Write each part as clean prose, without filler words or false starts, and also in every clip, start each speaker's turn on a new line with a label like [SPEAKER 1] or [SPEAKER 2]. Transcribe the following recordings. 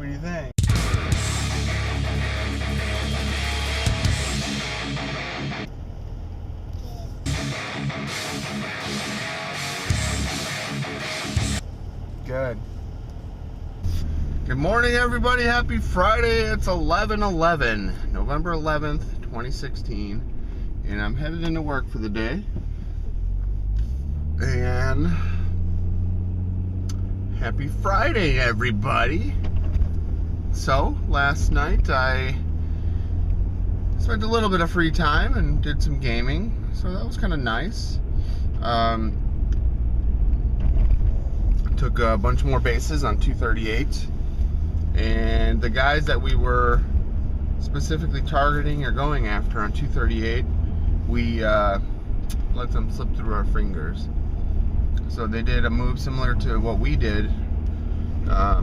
[SPEAKER 1] What do you think? Good. Good morning, everybody. Happy Friday. It's 11/11, November 11th, 2016, and I'm headed into work for the day. And happy Friday, everybody. So, last night I spent a little bit of free time and did some gaming, so that was kind of nice. Took a bunch more bases on 238, and the guys that we were specifically targeting or going after on 238, we let them slip through our fingers. So they did a move similar to what we did,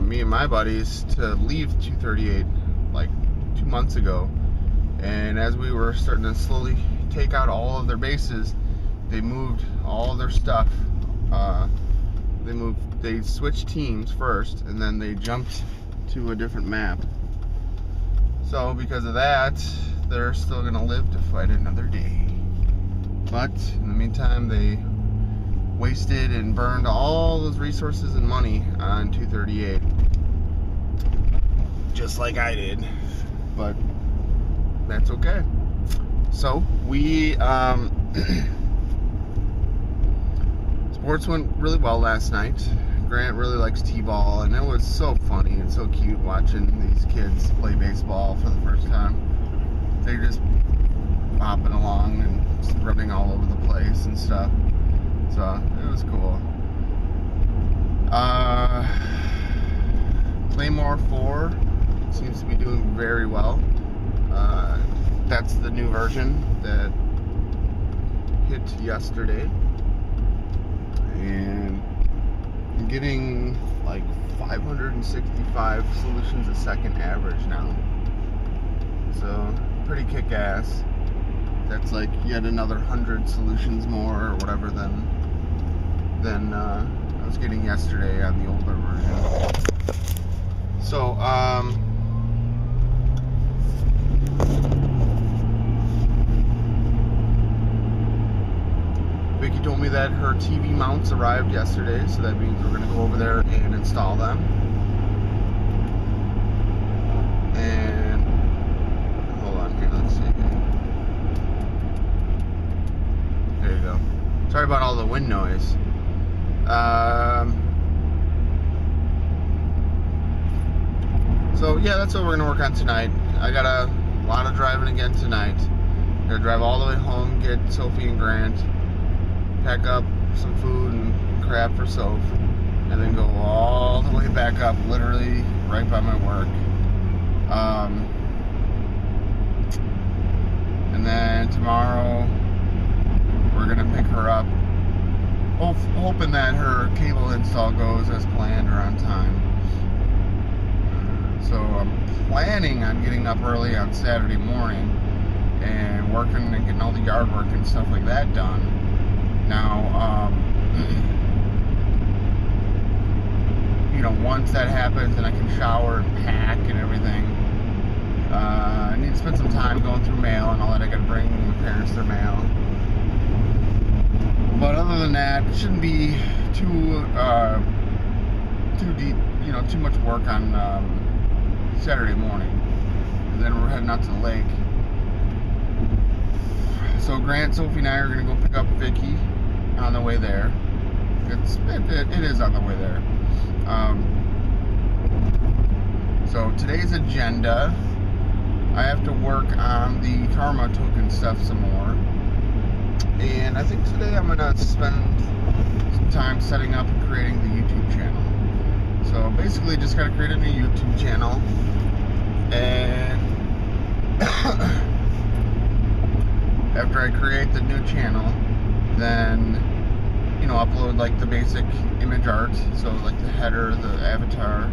[SPEAKER 1] me and my buddies, to leave 238 like 2 months ago. And as we were starting to slowly take out all of their bases, they moved all their stuff. They switched teams first, and then they jumped to a different map. So because of that, they're still gonna live to fight another day. But in the meantime, they wasted and burned all those resources and money on 238, just like I did. But that's okay. So we sports went really well last night. Grant really likes t-ball, and it was so funny and so cute watching these kids play baseball for the first time. They're just bopping along and just running all over the place and stuff. So it was cool. Claymore 4 seems to be doing very well. That's the new version that hit yesterday. And I'm getting like 565 solutions a second average now. So pretty kick-ass. That's like yet another 100 solutions more or whatever than I was getting yesterday on the older version. So Vicky told me that her TV mounts arrived yesterday, so that means we're going to go over there and install them. And hold on here, let's see. There you go. Sorry about all the wind noise. So yeah, that's what we're going to work on tonight. I got a lot of driving again tonight. Gonna drive all the way home, get Sophie and Grant, pack up some food and crap for Soph, and then go all the way back up, literally right by my work. And then tomorrow we're gonna pick her up, hoping that her cable install goes as planned or on time. So I'm planning on getting up early on Saturday morning and working and getting all the yard work and stuff like that done. Now, you know, once that happens and I can shower and pack and everything, I need to spend some time going through mail and all that. I gotta bring my parents their mail. But other than that, it shouldn't be too deep, you know, too much work on Saturday morning. And then we're heading out to the lake. So Grant, Sophie, and I are gonna go pick up Vicky on the way there. It is on the way there. So today's agenda, I have to work on the karma token stuff some more, and I think today I'm gonna spend some time setting up and creating the YouTube channel. So basically just gotta create a new YouTube channel, and after I create the new channel, then, you know, upload like the basic image art, so like the header, the avatar,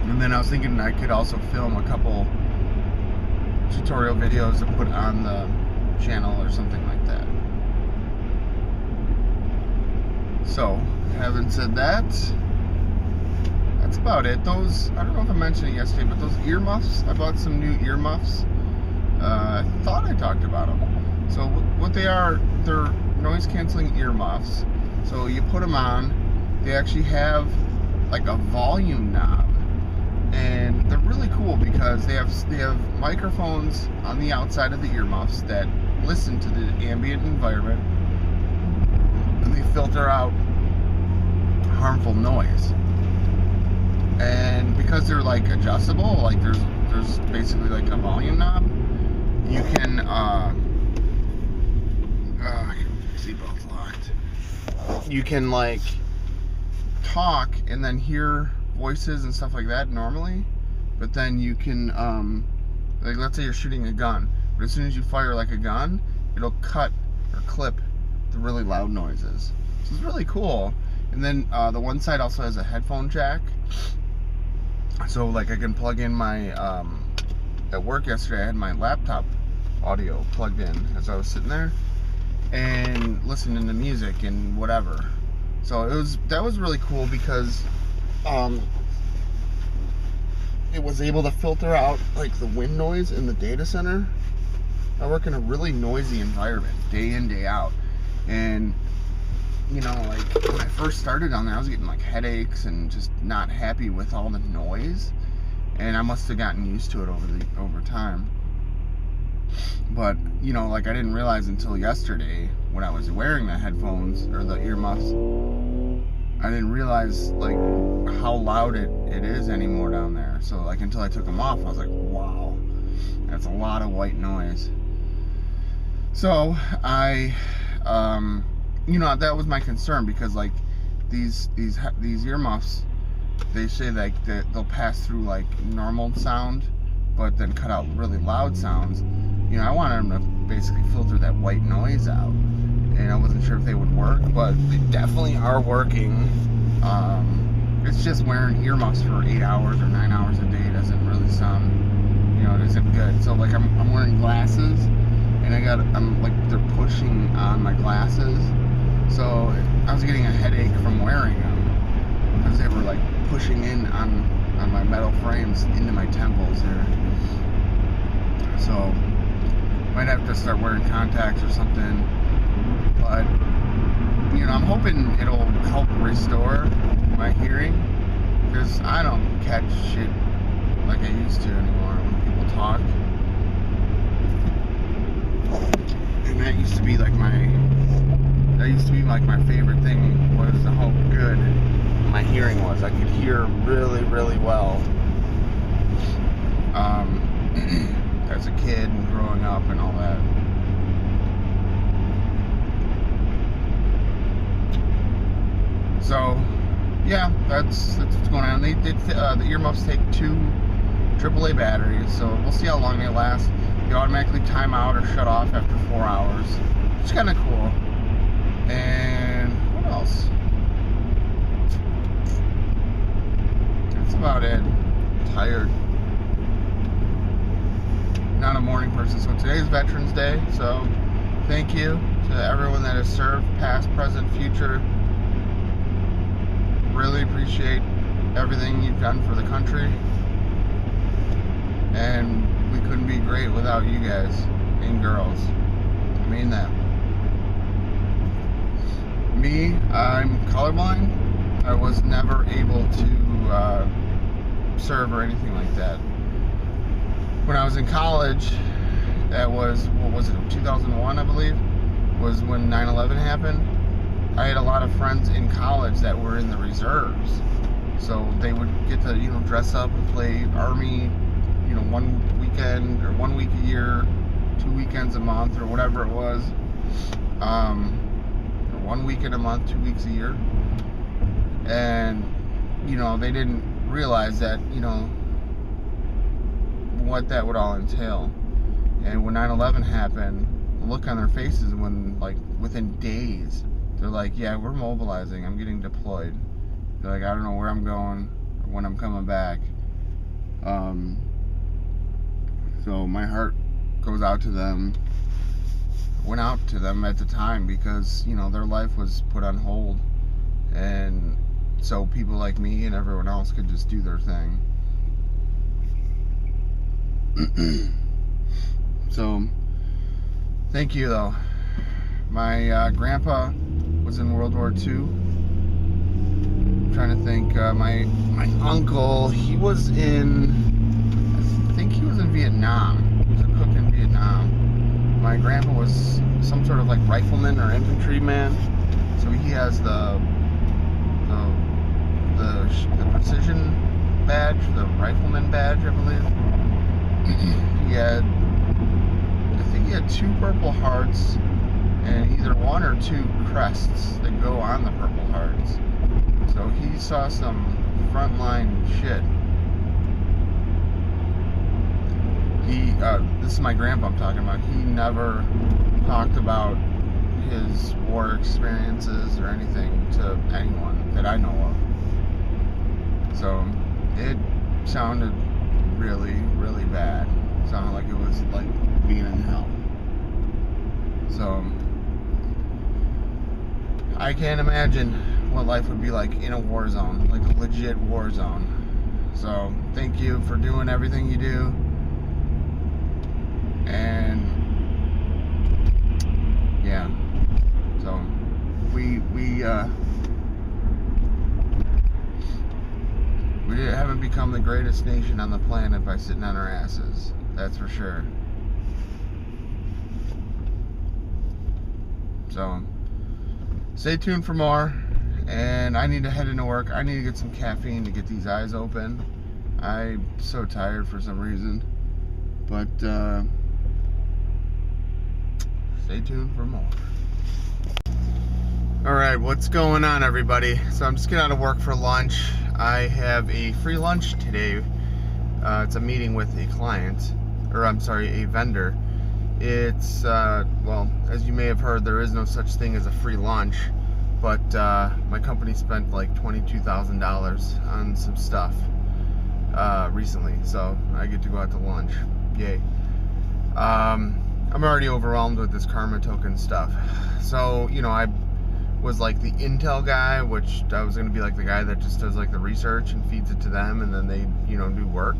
[SPEAKER 1] and then I was thinking I could also film a couple tutorial videos to put on the channel or something like that. So, having said that, that's about it. Those, I don't know if I mentioned it yesterday, but those earmuffs, I bought some new earmuffs. I thought I talked about them. So what they are, they're noise canceling earmuffs. So you put them on, they actually have like a volume knob, and they're really cool because they have microphones on the outside of the earmuffs that listen to the ambient environment, and they filter out harmful noise. And because they're like adjustable, like there's basically like a volume knob, you can seatbelt's locked. You can like talk and then hear voices and stuff like that normally, but then you can like, let's say you're shooting a gun, but as soon as you fire like a gun, it'll cut or clip the really loud noises. So it's really cool. And then the one side also has a headphone jack, so like I can plug in my at work yesterday I had my laptop audio plugged in as I was sitting there and listening to music and whatever. So that was really cool because it was able to filter out like the wind noise in the data center. I work in a really noisy environment day in, day out, and you know, like when I first started on there, I was getting like headaches and just not happy with all the noise, and I must have gotten used to it over time. But you know, like I didn't realize until yesterday when I was wearing the headphones or the earmuffs, I didn't realize like how loud it is anymore down there. So like until I took them off, I was like, wow, that's a lot of white noise. So I you know, that was my concern, because like these earmuffs, they say like that they'll pass through like normal sound but then cut out really loud sounds. You know, I wanted them to basically filter that white noise out, and I wasn't sure if they would work, but they definitely are working. It's just wearing earmuffs for 8 hours or 9 hours a day doesn't really sound, you know, it isn't good. So like I'm wearing glasses, and I'm like, they're pushing on my glasses, so I was getting a headache from wearing them because they were like pushing in on my metal frames into my temples here. So might have to start wearing contacts or something, but you know, I'm hoping it'll help restore my hearing, because I don't catch shit like I used to anymore when people talk. And that used to be like my favorite thing, was how good my hearing was. I could hear really, really well as a kid and growing up and all that. So yeah, that's what's going on. They did the earmuffs take 2 AAA batteries, so we'll see how long they last. They automatically time out or shut off after 4 hours. It's kind of cool. And what else? That's about it. I'm tired. Not a morning person. So today's Veterans Day, so thank you to everyone that has served, past, present, future. Really appreciate everything you've done for the country, and we couldn't be great without you guys and girls. I mean that. Me, I'm colorblind. I was never able to serve or anything like that. When I was in college, that was, what was it, 2001 I believe, was when 9/11 happened. I had a lot of friends in college that were in the reserves, so they would get to, you know, dress up and play Army, you know, 1 weekend or 1 week a year, 2 weekends a month, or whatever it was, or 1 weekend a month, 2 weeks a year. And you know, they didn't realize that, you know, what that would all entail. And when 9/11 happened, the look on their faces, when like within days, they're like, yeah, we're mobilizing, I'm getting deployed. They're like, I don't know where I'm going or when I'm coming back. So my heart goes out to them, went out to them at the time, because, you know, their life was put on hold, and so people like me and everyone else could just do their thing. So, thank you though. My grandpa was in World War II. I'm trying to think. My uncle, he was in, I think he was in Vietnam. He was a cook in Vietnam. My grandpa was some sort of like rifleman or infantryman. So he has the precision badge, the rifleman badge, I believe. He had 2 purple hearts and either 1 or 2 crests that go on the purple hearts. So he saw some frontline shit. This is my grandpa I'm talking about. He never talked about his war experiences or anything to anyone that I know of. So it sounded really, really bad. It sounded like it was like being in hell. So I can't imagine what life would be like in a war zone, like a legit war zone. So thank you for doing everything you do. And yeah, so we haven't become the greatest nation on the planet by sitting on our asses. That's for sure. So stay tuned for more. And I need to head into work. I need to get some caffeine to get these eyes open. I'm so tired for some reason. But stay tuned for more. Alright, what's going on, everybody? So I'm just getting out of work for lunch. I have a free lunch today. It's a meeting with a client, or I'm sorry, a vendor. It's, well, as you may have heard, there is no such thing as a free lunch, but my company spent like $22,000 on some stuff recently, so I get to go out to lunch. Yay. I'm already overwhelmed with this karma token stuff. So, you know, I was like the Intel guy, which I was going to be like the guy that just does like the research and feeds it to them, and then they, you know, do work.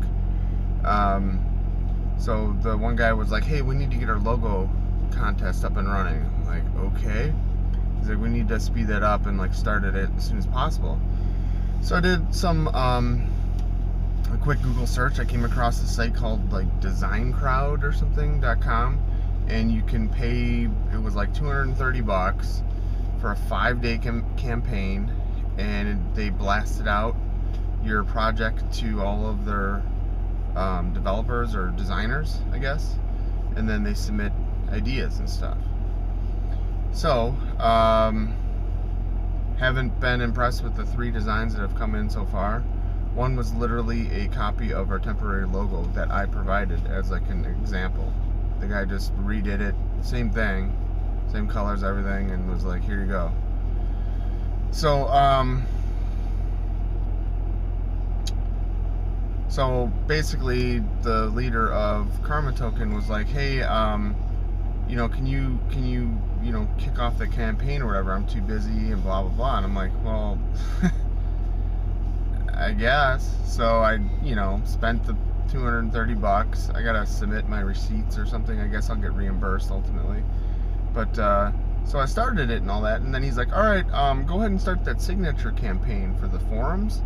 [SPEAKER 1] So the one guy was like, hey, we need to get our logo contest up and running. I'm like, okay. He's like, we need to speed that up and like start it as soon as possible. So I did some a quick Google search. I came across a site called like designcrowd or something.com, and you can pay, it was like $230 for a 5-day campaign, and they blasted out your project to all of their developers or designers, I guess, and then they submit ideas and stuff. So haven't been impressed with the 3 designs that have come in so far. One was literally a copy of our temporary logo that I provided as like an example. The guy just redid it, same thing, same colors, everything, and was like, here you go. So so basically the leader of Karma Token was like, hey, you know, can you you know, kick off the campaign or whatever, I'm too busy and blah blah blah. And I'm like, well, I guess. So I, you know, spent the $230. I gotta submit my receipts or something. I guess I'll get reimbursed ultimately. But so I started it and all that, and then he's like, all right, go ahead and start that signature campaign for the forums.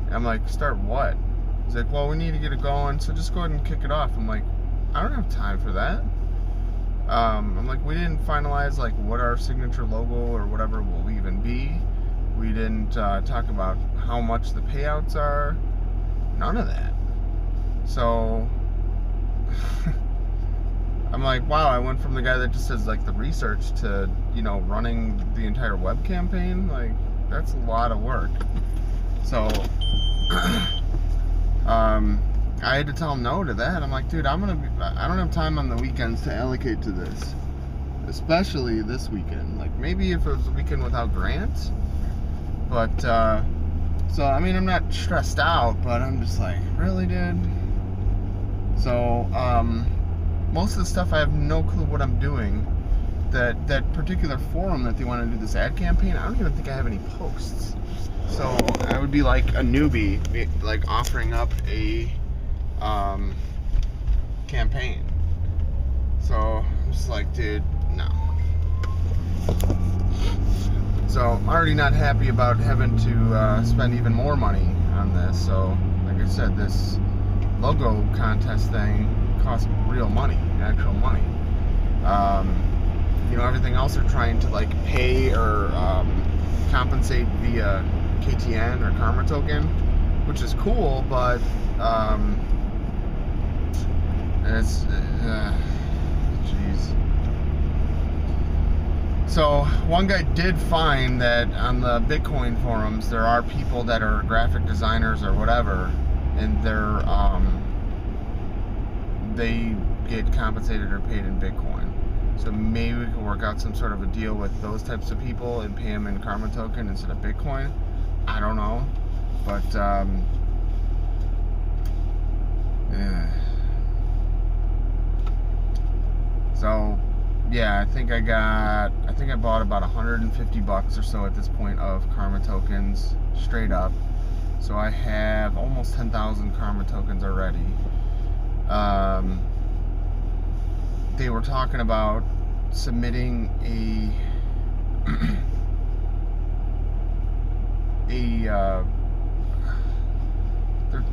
[SPEAKER 1] And I'm like, start what? He's like, well, we need to get it going, so just go ahead and kick it off. I'm like, I don't have time for that. I'm like, we didn't finalize like what our signature logo or whatever will even be. We didn't talk about how much the payouts are. None of that. So I'm like, wow, I went from the guy that just does like the research to, you know, running the entire web campaign. Like, that's a lot of work. So I had to tell him no to that. I'm like, dude, I don't have time on the weekends to allocate to this, especially this weekend. Like, maybe if it was a weekend without grants, but so I mean, I'm not stressed out, but I'm just like, really, dude? So most of the stuff I have no clue what I'm doing. That particular forum that they want to do this ad campaign, I don't even think I have any posts. So I would be like a newbie, like offering up a campaign. So I'm just like, dude, no. So I'm already not happy about having to spend even more money on this. So like I said, this logo contest thing costs real money, actual money. You know, everything else they're trying to like pay or compensate via KTN or Karma token, which is cool, but it's jeez. So one guy did find that on the Bitcoin forums there are people that are graphic designers or whatever, and they're they get compensated or paid in Bitcoin. So maybe we can work out some sort of a deal with those types of people and pay them in Karma token instead of Bitcoin. I don't know, but yeah. So yeah, I think I bought about 150 bucks or so at this point of Karma tokens straight up. So I have almost 10,000 Karma tokens already. They were talking about submitting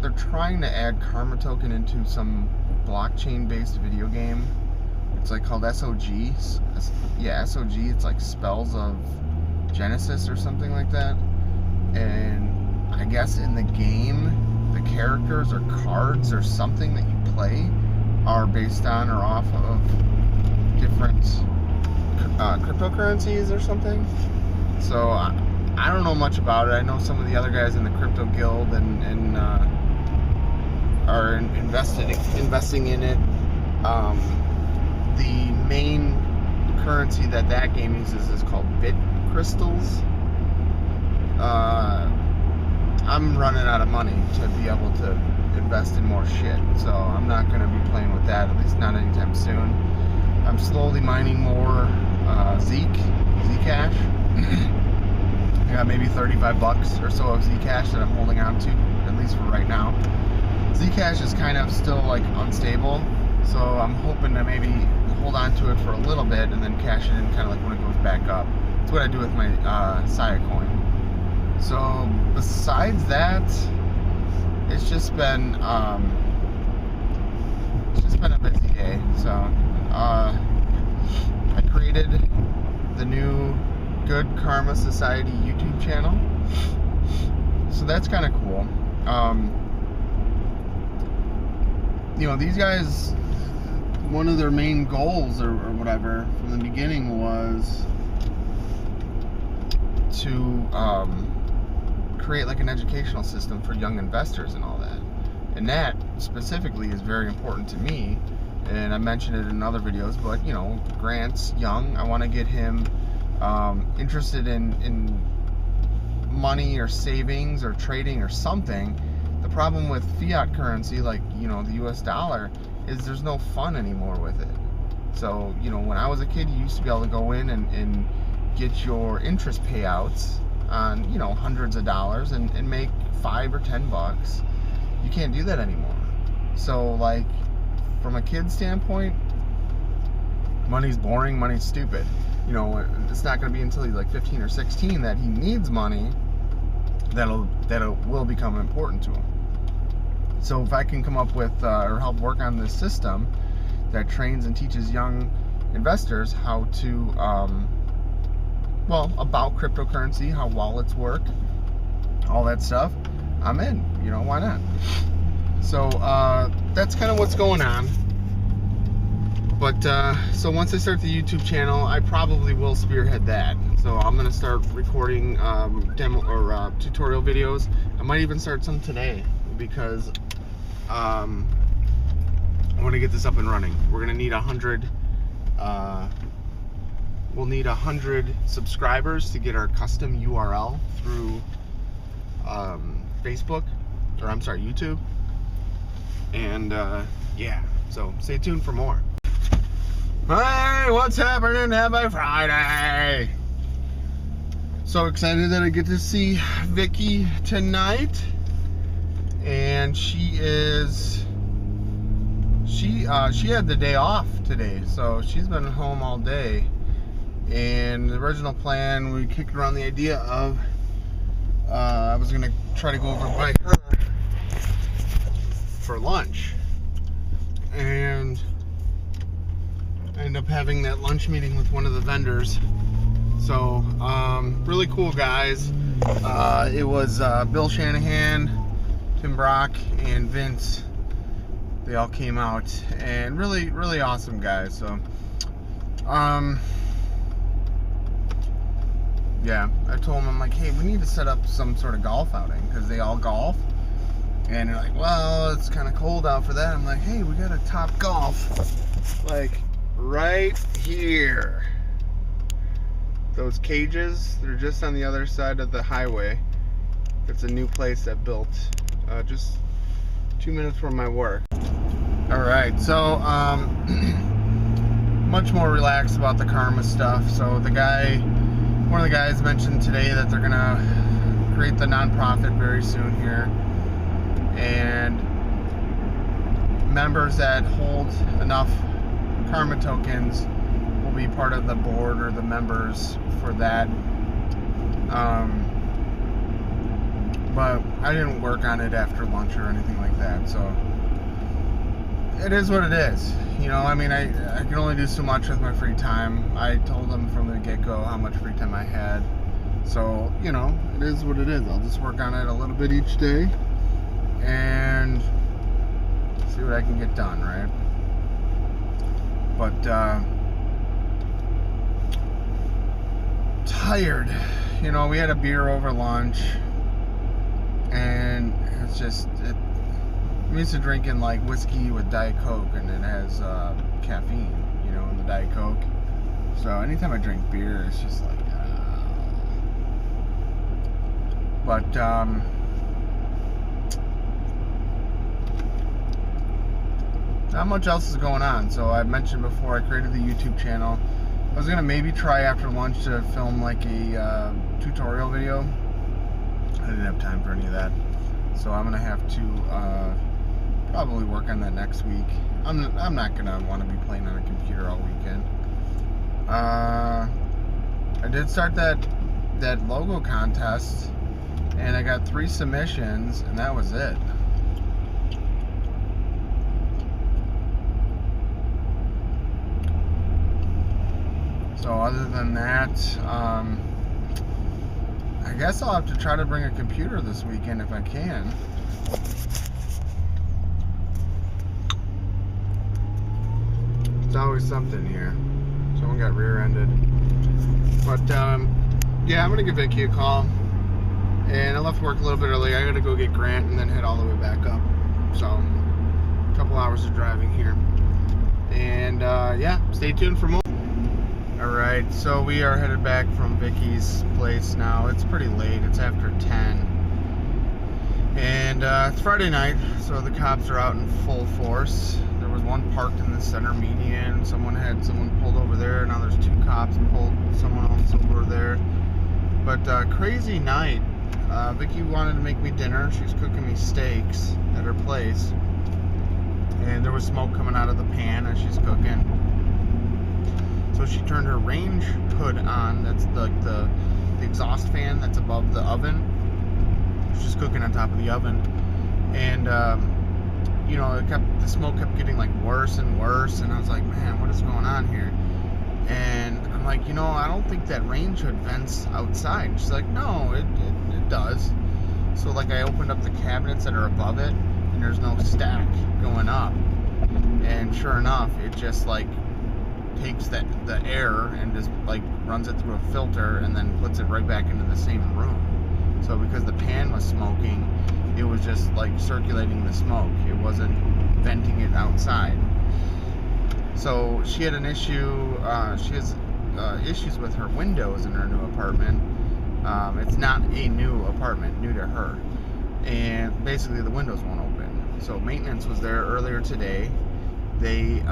[SPEAKER 1] they're trying to add Karma token into some blockchain-based video game. It's like called SOG. Yeah, SOG. It's like Spells of Genesis or something like that. And I guess in the game, the characters or cards or something that you play are based on or off of different cryptocurrencies or something. So I don't know much about it. I know some of the other guys in the crypto guild and are investing in it. The main currency that game uses is called BitCrystals. I'm running out of money to be able to invest in more shit, so I'm not going to be playing with that, at least not anytime soon. I'm slowly mining more Zcash. I got maybe 35 bucks or so of Zcash that I'm holding on to, at least for right now. Zcash is kind of still like unstable, so I'm hoping to maybe hold on to it for a little bit and then cash it in kind of like when it goes back up. That's what I do with my Sia coin. So besides that, it's just been a busy day. So I created the new Good Karma Society YouTube channel, so that's kind of cool. You know, these guys, one of their main goals or whatever from the beginning was to create like an educational system for young investors and all that. And that specifically is very important to me, and I mentioned it in other videos, but you know, Grant's young. I want to get him interested in money or savings or trading or something. The problem with fiat currency, like, you know, the US dollar, is there's no fun anymore with it. So, you know, when I was a kid, you used to be able to go in and get your interest payouts on, you know, hundreds of dollars and make $5 or $10. You can't do that anymore. So, like, from a kid's standpoint, money's boring, money's stupid. You know, it's not going to be until he's like 15 or 16 that he needs money that it will become important to him. So if I can come up with or help work on this system that trains and teaches young investors how to well, about cryptocurrency, how wallets work, all that stuff, I'm in. You know, why not? So that's kind of what's going on. But so once I start the YouTube channel, I probably will spearhead that. So I'm gonna start recording demo or tutorial videos. I might even start some today because I want to get this up and running. We're gonna need 100. We'll need 100 subscribers to get our custom URL through Facebook, or I'm sorry, YouTube. And yeah, so stay tuned for more. Hey, what's happening? Happy Friday! So excited that I get to see Vicky tonight. And she had the day off today, so she's been home all day. And the original plan, we kicked around the idea of I was gonna try to go over by her for lunch, and I ended up having that lunch meeting with one of the vendors. So really cool guys. It was Bill Shanahan, Tim Brock, and Vince. They all came out, and really awesome guys. So yeah, I told them, I'm like, hey, we need to set up some sort of golf outing, because they all golf. And they're like, well, it's kind of cold out for that. I'm like, hey, we got a Top Golf, like, right here. Those cages, they're just on the other side of the highway. It's a new place that built just 2 minutes from my work. Alright, so much more relaxed about the karma stuff. So one of the guys mentioned today that they're gonna create the nonprofit very soon here, and members that hold enough karma tokens will be part of the board or the members for that. But I didn't work on it after lunch or anything like that, so it is what it is. You know, I mean, I can only do so much with my free time. I told them from the get-go how much free time I had. So, you know, it is what it is. I'll just work on it a little bit each day and see what I can get done, right? But, tired. You know, we had a beer over lunch, and it's just, I'm used to drinking like whiskey with Diet Coke, and it has caffeine, you know, in the Diet Coke. So anytime I drink beer, it's just like, but not much else is going on. So I mentioned before, I created the YouTube channel. I was gonna maybe try after lunch to film like a tutorial video. I didn't have time for any of that, so I'm gonna have to probably work on that next week. I'm not gonna want to be playing on a computer all weekend. I did start that logo contest, and I got 3 submissions, and that was it. So other than that, I guess I'll have to try to bring a computer this weekend if I can. It's always something here. Someone got rear-ended. But yeah, I'm gonna give Vicky a call. And I left work a little bit early. I gotta go get Grant and then head all the way back up. So a couple hours of driving here. And yeah, stay tuned for more. Alright, so we are headed back from Vicky's place now. It's pretty late, it's after 10. And it's Friday night, so the cops are out in full force. There was one parked in the center median. Someone pulled over there. Now there's 2 cops pulled someone else over there. But crazy night. Vicky wanted to make me dinner. She's cooking me steaks at her place. And there was smoke coming out of the pan as she's cooking. So she turned her range hood on. That's the exhaust fan that's above the oven. She's cooking on top of the oven, and you know, the smoke kept getting like worse and worse. And I was like, man, what is going on here? And I'm like, you know, I don't think that range hood vents outside. And she's like, no, it does. So like, I opened up the cabinets that are above it, and there's no stack going up. And sure enough, it just like takes the air and just like runs it through a filter and then puts it right back into the same room. So because the pan was smoking, it was just like circulating the smoke. It wasn't venting it outside. So she had an issue. She has issues with her windows in her new apartment. It's not a new apartment, new to her. And basically the windows won't open. So maintenance was there earlier today. They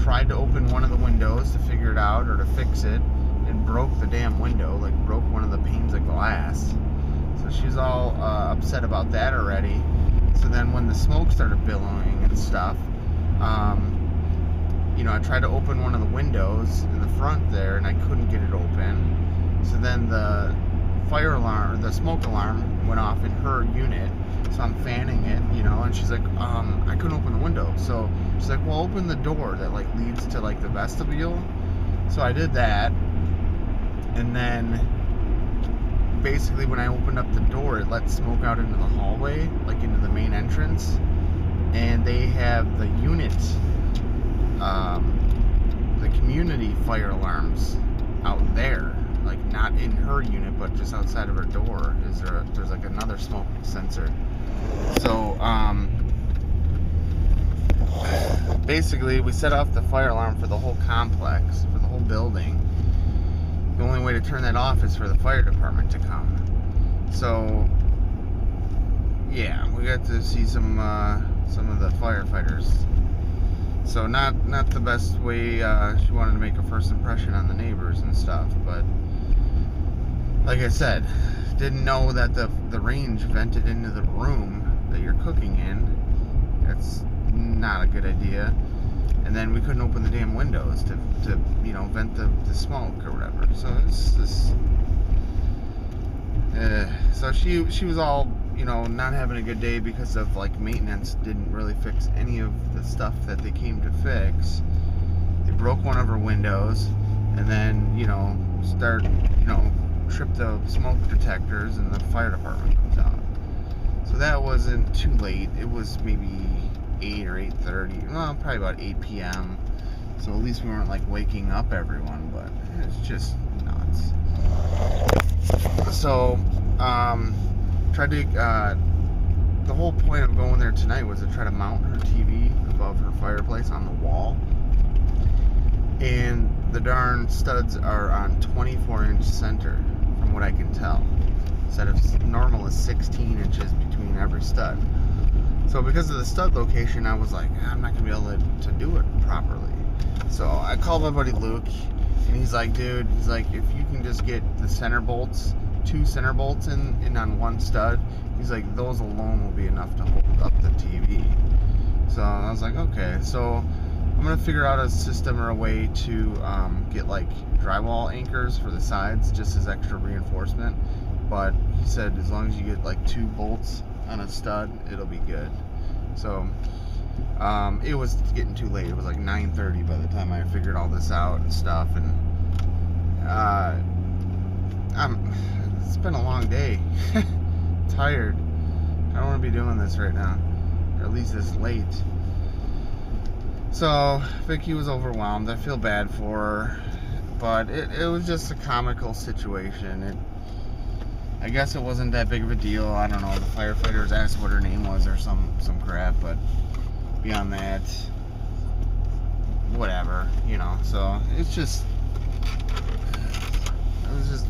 [SPEAKER 1] tried to open one of the windows to figure it out or to fix it, and broke the damn window, like broke one of the panes of glass. So she's all upset about that already. So then when the smoke started billowing and stuff, I tried to open one of the windows in the front there, and I couldn't get it open. So then the fire alarm, or the smoke alarm, went off in her unit. So I'm fanning it, and she's like, I couldn't open the window. So she's like, well, open the door that like leads to like the vestibule. So I did that, and then basically when I opened up the door, it let smoke out into the hallway, like into the main entrance. And they have the unit, the community fire alarms out there, like not in her unit, but just outside of her door. There's like another smoke sensor. So basically we set off the fire alarm for the whole complex, for the whole building. The only way to turn that off is for the fire department to come. So yeah, we got to see some of the firefighters. So not the best way. She wanted to make a first impression on the neighbors and stuff, but like I said, didn't know that the range vented into the room that you're cooking in. That's not a good idea. And then we couldn't open the damn windows to vent the smoke or whatever. So it's this. So she was all not having a good day because of like maintenance didn't really fix any of the stuff that they came to fix. They broke one of her windows, and then tripped the smoke detectors, and the fire department comes out. So that wasn't too late. It was maybe 8 or 8:30. Well, probably about 8 p.m. So at least we weren't like waking up everyone, but it's just nuts. So tried to the whole point of going there tonight was to try to mount her TV above her fireplace on the wall, and the darn studs are on 24-inch center from what I can tell, instead of normal is 16 inches between every stud. So because of the stud location, I was like, I'm not gonna be able to do it properly. So I called my buddy Luke, and he's like, dude, if you can just get the center bolts, 2 center bolts in on one stud, he's like, those alone will be enough to hold up the TV. So I was like, okay. So I'm gonna figure out a system or a way to get like drywall anchors for the sides, just as extra reinforcement. But he said as long as you get like 2 bolts on a stud, it'll be good. So it was getting too late. It was like 9:30 by the time I figured all this out and stuff, and it's been a long day. Tired. I don't want to be doing this right now, or at least this late. So Vicky was overwhelmed. I feel bad for her, but it was just a comical situation. I guess it wasn't that big of a deal. I don't know. The firefighters asked what her name was or some crap, but beyond that, whatever, So it was just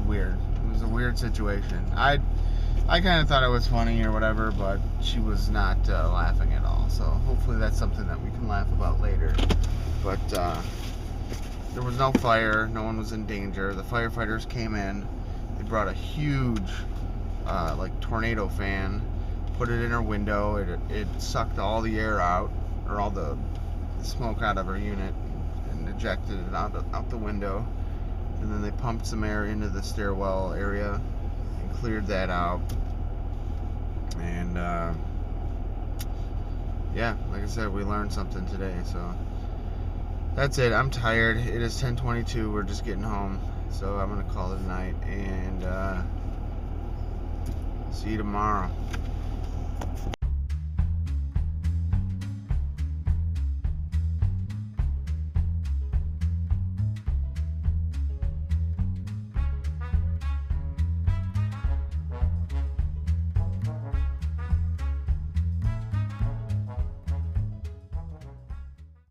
[SPEAKER 1] weird. It was a weird situation. I kind of thought it was funny or whatever, but she was not laughing at all. So hopefully that's something that we can laugh about later. But there was no fire. No one was in danger. The firefighters came in. They brought a huge like tornado fan, put it in her window. It sucked all the air out, or all the smoke out of her unit, and ejected it out the window. And then they pumped some air into the stairwell area and cleared that out. And yeah, like I said, we learned something today. So that's it. I'm tired. It is 10:22. We're just getting home. So I'm going to call it a night, and see you tomorrow.